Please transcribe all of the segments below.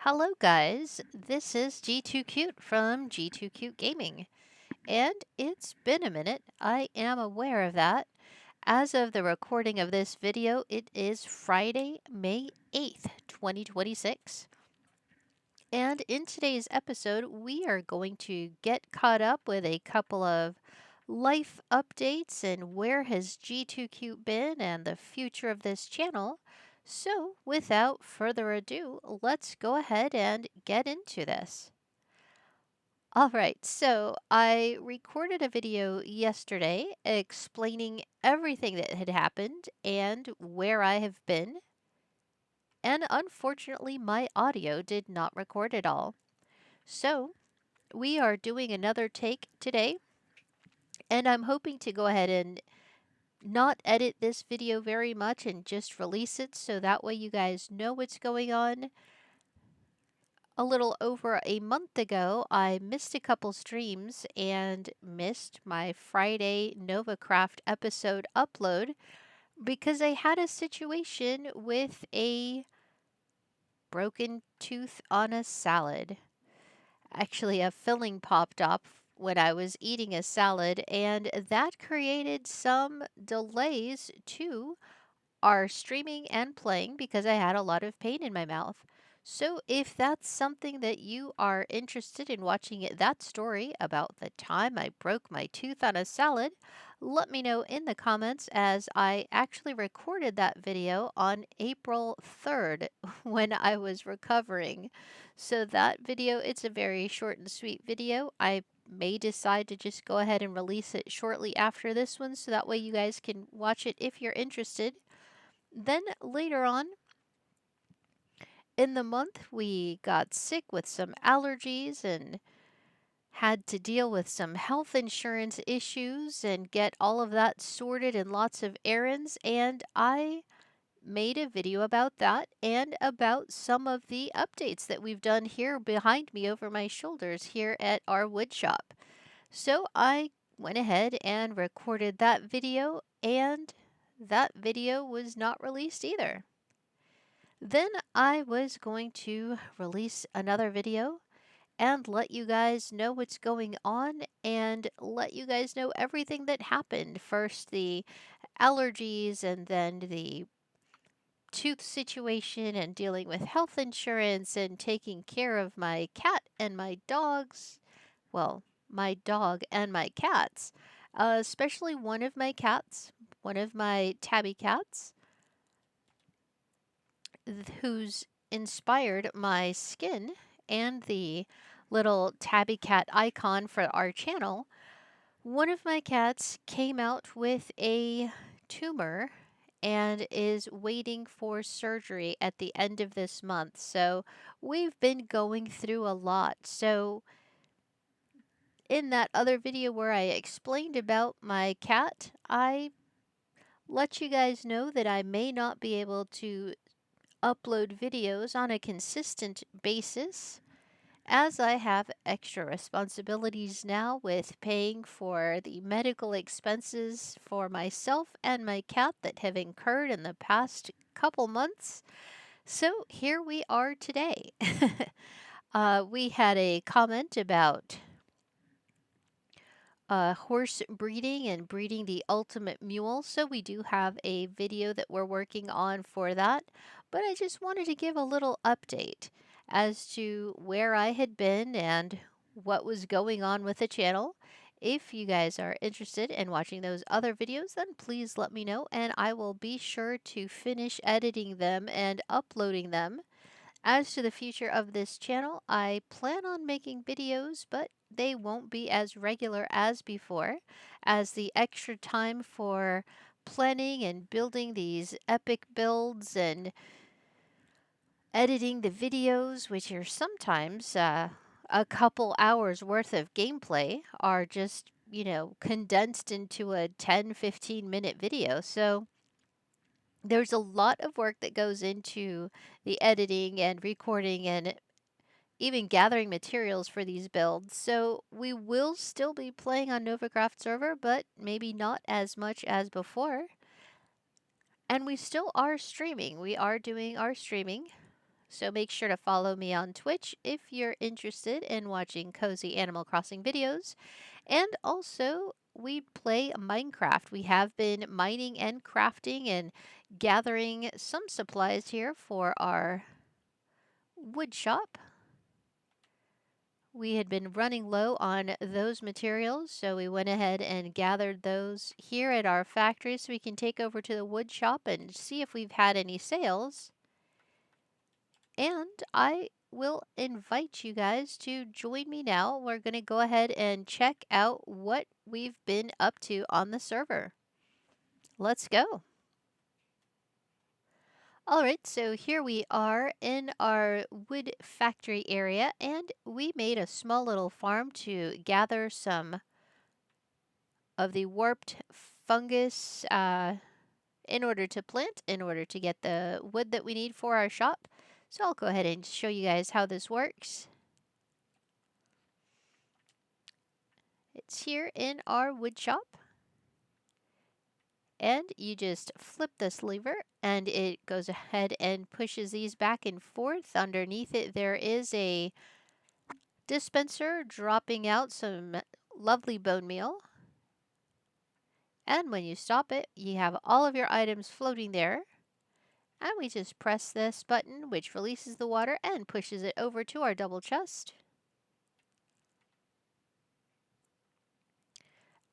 Hello guys, this is G2cute from G2cute Gaming, and it's been a minute, I am aware of that. As of the recording of this video, it is Friday, May 8th, 2026. And in today's episode, we are going to get caught up with a couple of life updates and where has G2cute been and the future of this channel. So, without further ado, let's go ahead and get into this. All right, so I recorded a video yesterday explaining everything that had happened and where I have been. And unfortunately, my audio did not record it all. So, we are doing another take today, and I'm hoping to go ahead and not edit this video very much and just release it so that way you guys know what's going on. A little over a month ago, I missed a couple streams and missed my Friday Novacraft episode upload because I had a situation with a broken tooth on a salad. Actually, a filling popped up when I was eating a salad, and that created some delays to our streaming and playing because I had a lot of pain in my mouth. So, if that's something that you are interested in watching that story about the time I broke my tooth on a salad, let me know in the comments as I actually recorded that video on April 3rd when I was recovering. So that video, it's a very short and sweet video. I may decide to just go ahead and release it shortly after this one so that way you guys can watch it if you're interested. Then later on in the month, we got sick with some allergies and had to deal with some health insurance issues and get all of that sorted and lots of errands. And I made a video about that and about some of the updates that we've done here behind me over my shoulders here at our wood shop. So I went ahead and recorded that video, and that video was not released either. Then I was going to release another video and let you guys know what's going on and let you guys know everything that happened. First, the allergies, and then the tooth situation, and dealing with health insurance, and taking care of my cat and my dogs. Well, my dog and my cats, especially one of my cats, one of my tabby cats, who's inspired my skin and the little tabby cat icon for our channel. One of my cats came out with a tumor and is waiting for surgery at the end of this month. So we've been going through a lot. So in that other video where I explained about my cat, I let you guys know that I may not be able to upload videos on a consistent basis as I have extra responsibilities now with paying for the medical expenses for myself and my cat that have incurred in the past couple months. So here we are today. We had a comment about horse breeding and breeding the ultimate mule. So we do have a video that we're working on for that. But I just wanted to give a little update as to where I had been and what was going on with the channel. If you guys are interested in watching those other videos, then please let me know and I will be sure to finish editing them and uploading them. As to the future of this channel, I plan on making videos, but they won't be as regular as before, as the extra time for planning and building these epic builds and editing the videos, which are sometimes a couple hours worth of gameplay, are just, condensed into a 10-15 minute video. So there's a lot of work that goes into the editing and recording and even gathering materials for these builds. So we will still be playing on Novacraft server, but maybe not as much as before. And we still are streaming. We are doing our streaming. So make sure to follow me on Twitch if you're interested in watching cozy Animal Crossing videos. And also, we play Minecraft. We have been mining and crafting and gathering some supplies here for our wood shop. We had been running low on those materials, so we went ahead and gathered those here at our factory so we can take over to the wood shop and see if we've had any sales. And I will invite you guys to join me now. We're going to go ahead and check out what we've been up to on the server. Let's go. Alright, so here we are in our wood factory area, and we made a small little farm to gather some of the warped fungus in order to plant, in order to get the wood that we need for our shop. So I'll go ahead and show you guys how this works. It's here in our wood shop. And you just flip this lever and it goes ahead and pushes these back and forth. Underneath it there is a dispenser dropping out some lovely bone meal. And when you stop it, you have all of your items floating there. And we just press this button, which releases the water and pushes it over to our double chest.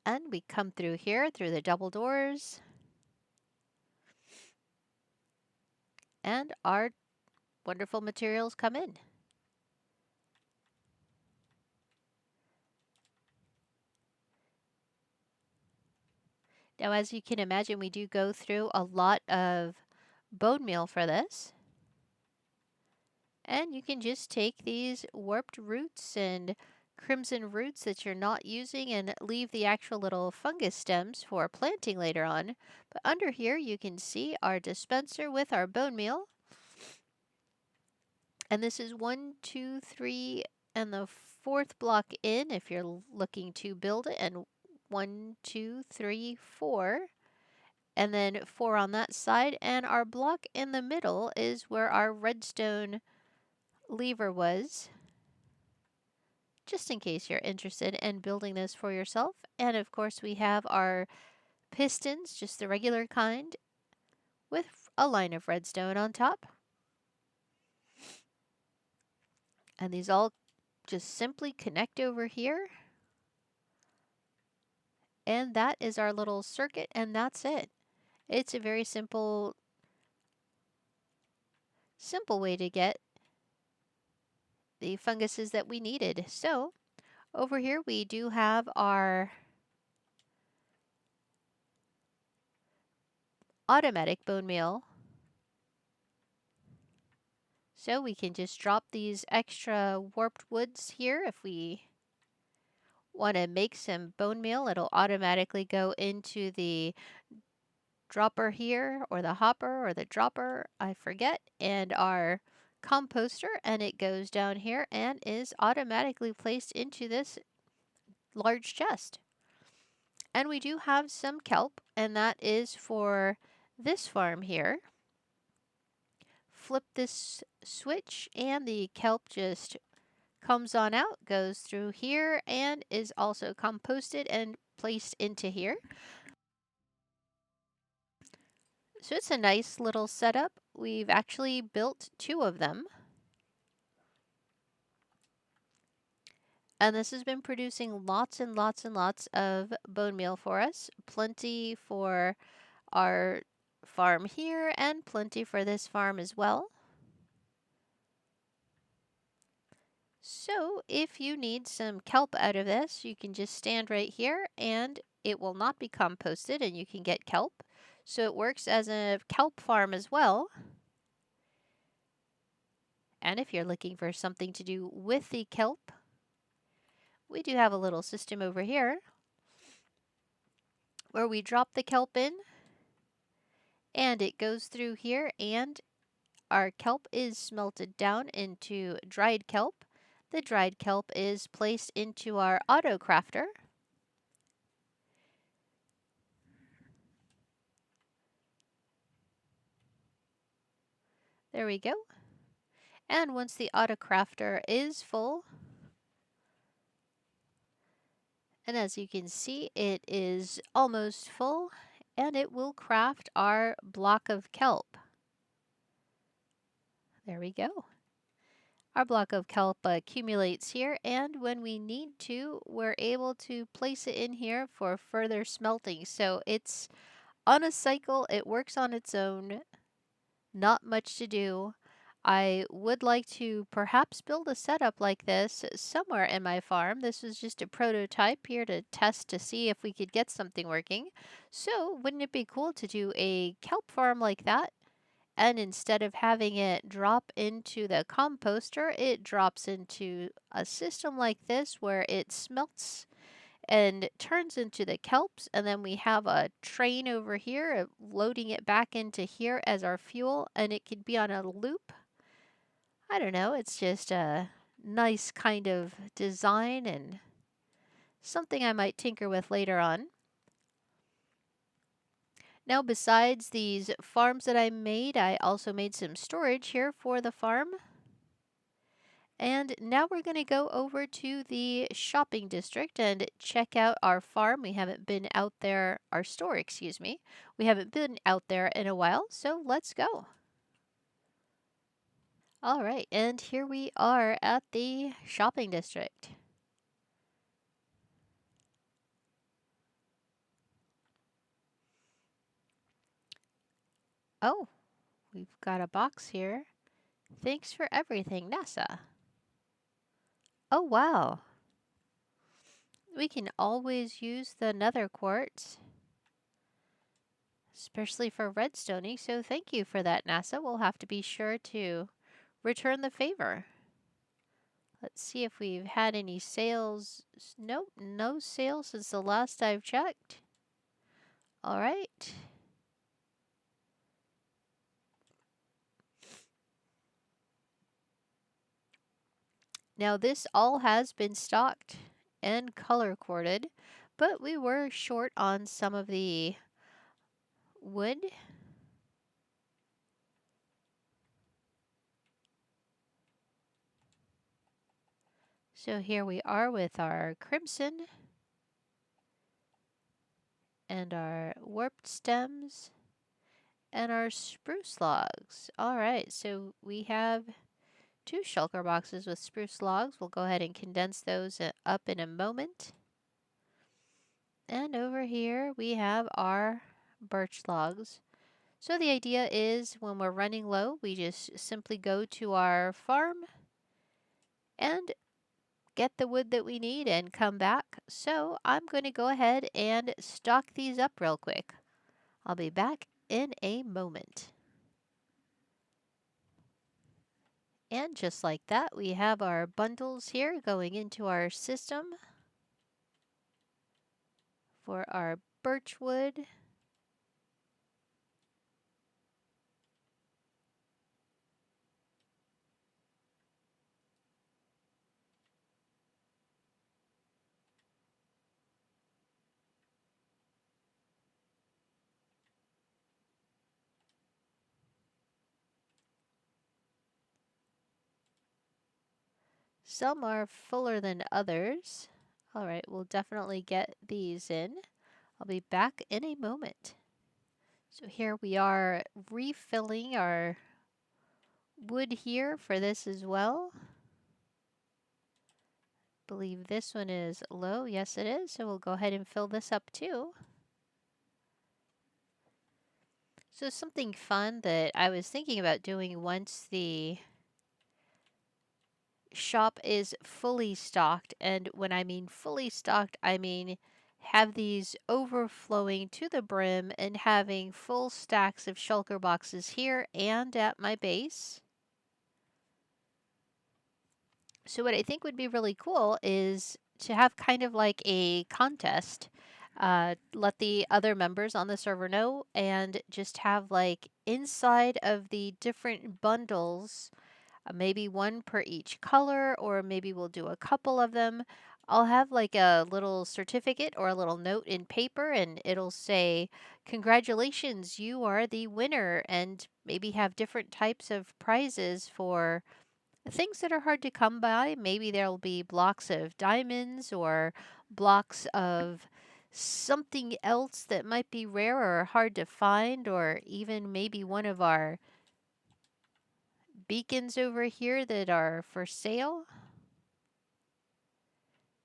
And we come through here, through the double doors. And our wonderful materials come in. Now, as you can imagine, we do go through a lot of bone meal for this. And you can just take these warped roots and crimson roots that you're not using and leave the actual little fungus stems for planting later on. But under here you can see our dispenser with our bone meal. And this is 1, 2, 3, and the 4th block in if you're looking to build it. And 1, 2, 3, 4. And then 4 on that side. And our block in the middle is where our redstone lever was, just in case you're interested in building this for yourself. And of course we have our pistons, just the regular kind, with a line of redstone on top. And these all just simply connect over here. And that is our little circuit, and that's it. It's a very simple way to get the funguses that we needed. So over here we do have our automatic bone meal. So we can just drop these extra warped woods here. If we want to make some bone meal, it'll automatically go into the dropper here, or the hopper, or the dropper, I forget, and our composter, and it goes down here and is automatically placed into this large chest. And we do have some kelp, and that is for this farm here. Flip this switch and the kelp just comes on out, goes through here, and is also composted and placed into here. So it's a nice little setup. We've actually built 2 of them. And this has been producing lots and lots and lots of bone meal for us. Plenty for our farm here and plenty for this farm as well. So if you need some kelp out of this, you can just stand right here and it will not be composted and you can get kelp. So it works as a kelp farm as well. And if you're looking for something to do with the kelp, we do have a little system over here where we drop the kelp in and it goes through here and our kelp is smelted down into dried kelp. The dried kelp is placed into our auto crafter. There we go. And once the auto crafter is full, and as you can see, it is almost full, and it will craft our block of kelp. There we go. Our block of kelp accumulates here, and when we need to, we're able to place it in here for further smelting. So it's on a cycle, it works on its own, not much to do. I would like to perhaps build a setup like this somewhere in my farm. This was just a prototype here to test to see if we could get something working. So wouldn't it be cool to do a kelp farm like that? And instead of having it drop into the composter, it drops into a system like this where it smelts and turns into the kelps, and then we have a train over here loading it back into here as our fuel, and it could be on a loop. I don't know, it's just a nice kind of design and something I might tinker with later on. Now, besides these farms that I made, I also made some storage here for the farm. And now we're going to go over to the shopping district and check out our farm. We haven't been out there, our store, excuse me. We haven't been out there in a while, so let's go. All right, and here we are at the shopping district. Oh, we've got a box here. Thanks for everything, NASA. Oh, wow. We can always use the nether quartz, especially for redstoning, so thank you for that, NASA. We'll have to be sure to return the favor. Let's see if we've had any sales. Nope, no sales since the last I've checked. All right. Now this all has been stocked and color corded, but we were short on some of the wood. So here we are with our crimson and our warped stems and our spruce logs. All right, so we have 2 shulker boxes with spruce logs. We'll go ahead and condense those up in a moment. And over here we have our birch logs. So the idea is when we're running low, we just simply go to our farm and get the wood that we need and come back. So I'm going to go ahead and stock these up real quick. I'll be back in a moment. And just like that, we have our bundles here going into our system for our birch wood. Some are fuller than others. All right, we'll definitely get these in. I'll be back in a moment. So here we are refilling our wood here for this as well. Believe this one is low. Yes, it is. So we'll go ahead and fill this up too. So something fun that I was thinking about doing once the shop is fully stocked, and when I mean fully stocked, I mean have these overflowing to the brim and having full stacks of shulker boxes here and at my base. So what I think would be really cool is to have kind of like a contest. Let the other members on the server know and just have like inside of the different bundles, maybe one per each color, or maybe we'll do a couple of them. I'll have like a little certificate or a little note in paper, and it'll say, congratulations, you are the winner, and maybe have different types of prizes for things that are hard to come by. Maybe there'll be blocks of diamonds or blocks of something else that might be rare or hard to find, or even maybe one of our beacons over here that are for sale.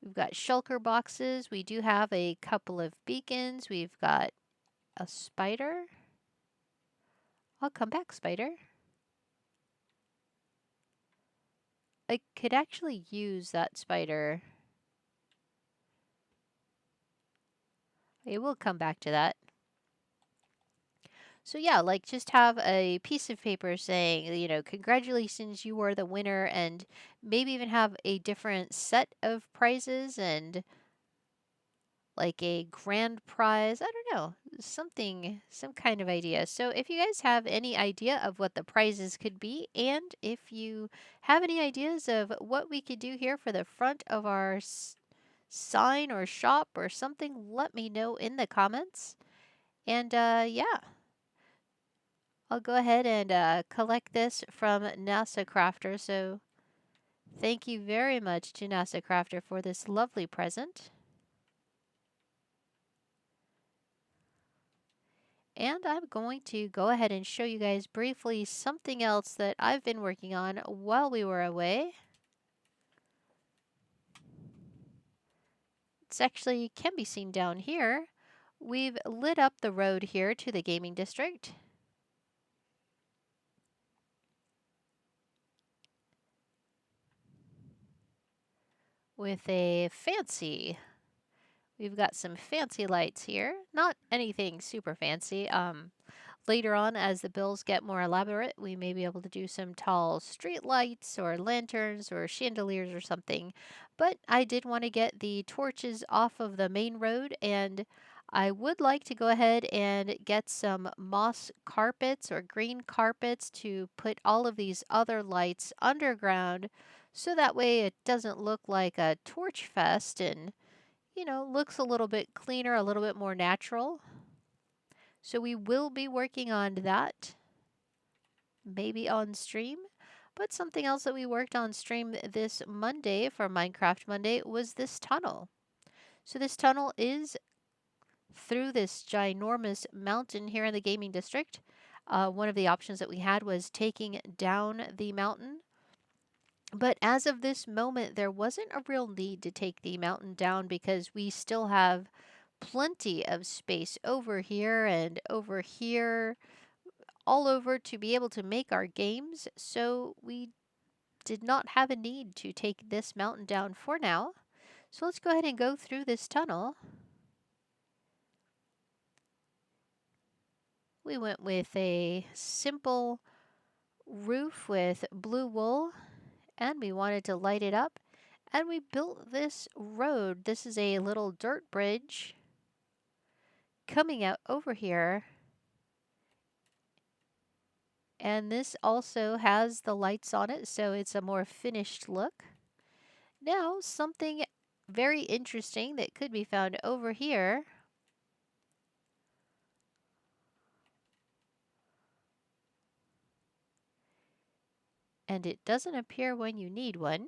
We've got shulker boxes. We do have a couple of beacons. We've got a spider. I'll come back, spider. I could actually use that spider. I will come back to that. So yeah, like just have a piece of paper saying, you know, congratulations, you are the winner, and maybe even have a different set of prizes and like a grand prize. I don't know, something, some kind of idea. So if you guys have any idea of what the prizes could be, and if you have any ideas of what we could do here for the front of our sign or shop or something, let me know in the comments. And yeah, I'll go ahead and collect this from NASA Crafter. So thank you very much to NASA Crafter for this lovely present. And I'm going to go ahead and show you guys briefly something else that I've been working on while we were away. It's actually can be seen down here. We've lit up the road here to the gaming district with a fancy. We've got some fancy lights here. Not anything super fancy. Later on, as the bills get more elaborate, we may be able to do some tall street lights or lanterns or chandeliers or something. But I did want to get the torches off of the main road, and I would like to go ahead and get some moss carpets or green carpets to put all of these other lights underground, so that way it doesn't look like a torch fest and, you know, looks a little bit cleaner, a little bit more natural. So we will be working on that, maybe on stream. But something else that we worked on stream this Monday for Minecraft Monday was this tunnel. So this tunnel is through this ginormous mountain here in the gaming district. One of the options that we had was taking down the mountain. But as of this moment, there wasn't a real need to take the mountain down because we still have plenty of space over here and over here, all over to be able to make our games, so we did not have a need to take this mountain down for now. So let's go ahead and go through this tunnel. We went with a simple roof with blue wool, and we wanted to light it up, and we built this road. This is a little dirt bridge coming out over here, and this also has the lights on it, so it's a more finished look. Now, something very interesting that could be found over here. And it doesn't appear when you need one.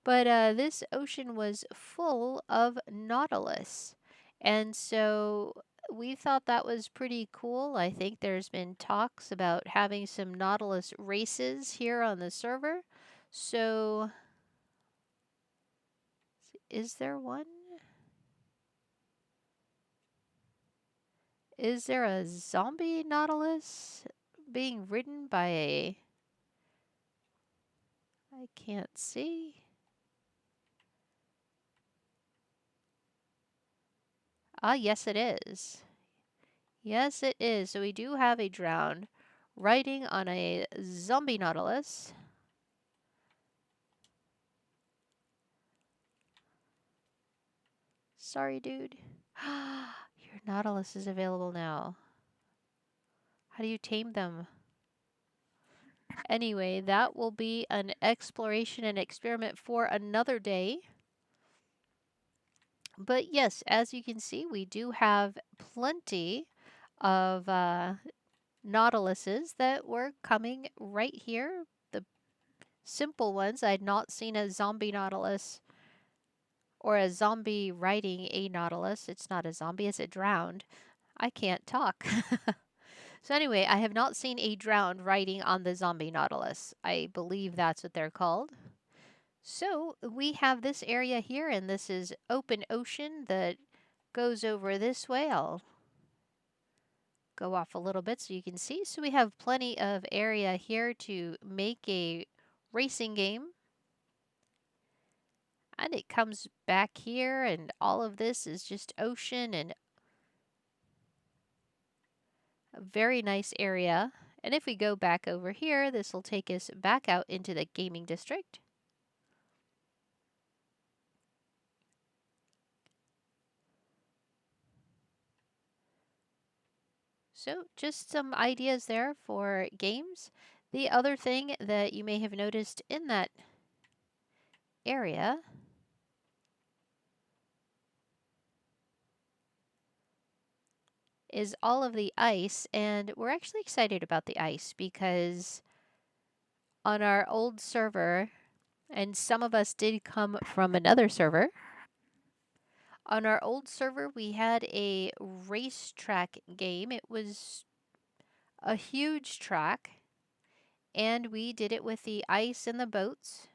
But this ocean was full of nautilus. And so we thought that was pretty cool. I think there's been talks about having some nautilus races here on the server. So is there one? Is there a zombie nautilus being ridden by a... I can't see. Ah, yes it is. Yes it is. So we do have a drowned riding on a zombie nautilus. Sorry, dude. Your nautilus is available now. How do you tame them? Anyway, that will be an exploration and experiment for another day. But yes, as you can see, we do have plenty of nautiluses that were coming right here. The simple ones. I'd not seen a zombie nautilus or a zombie riding a nautilus. It's not a zombie, it's a drowned. I can't talk. So anyway, I have not seen a drowned riding on the zombie nautilus. I believe that's what they're called. So we have this area here, and this is open ocean that goes over this way. I'll go off a little bit so you can see. So we have plenty of area here to make a racing game. And it comes back here, and all of this is just ocean and a very nice area. And if we go back over here, this will take us back out into the gaming district. So just some ideas there for games. The other thing that you may have noticed in that area is all of the ice, and we're actually excited about the ice because on our old server, and some of us did come from another server, on our old server we had a racetrack game. It was a huge track, and we did it with the ice and the boats,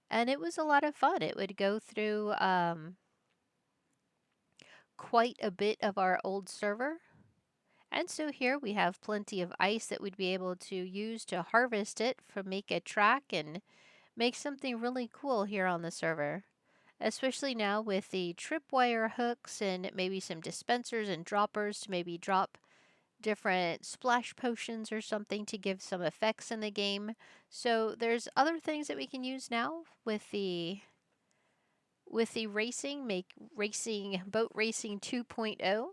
and it was a lot of fun. It would go through quite a bit of our old server. And so here we have plenty of ice that we'd be able to use to harvest it from make a track and make something really cool here on the server. Especially now with the tripwire hooks and maybe some dispensers and droppers to maybe drop different splash potions or something to give some effects in the game. So there's other things that we can use now with the racing, make racing boat racing 2.0,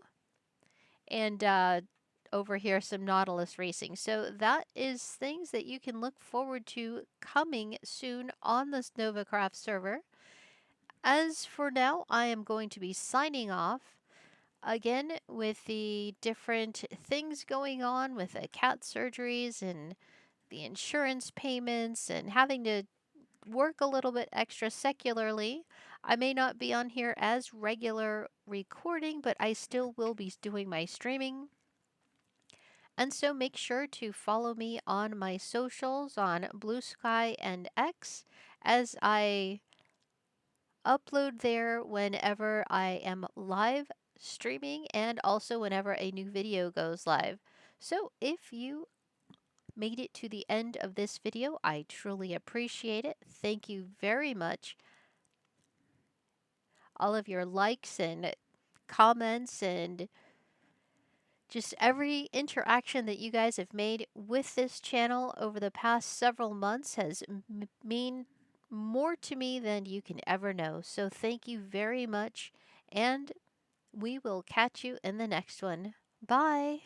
and over here some Nautilus racing. So that is things that you can look forward to coming soon on this Novacraft server. As for now, I am going to be signing off. Again, with the different things going on with the cat surgeries and the insurance payments and having to work a little bit extra secularly, I may not be on here as regular recording, but I still will be doing my streaming. And so make sure to follow me on my socials on Blue Sky and X, as I upload there whenever I am live streaming and also whenever a new video goes live. So if you made it to the end of this video, I truly appreciate it. Thank you very much. All of your likes and comments and just every interaction that you guys have made with this channel over the past several months has mean more to me than you can ever know. So thank you very much, and we will catch you in the next one. Bye.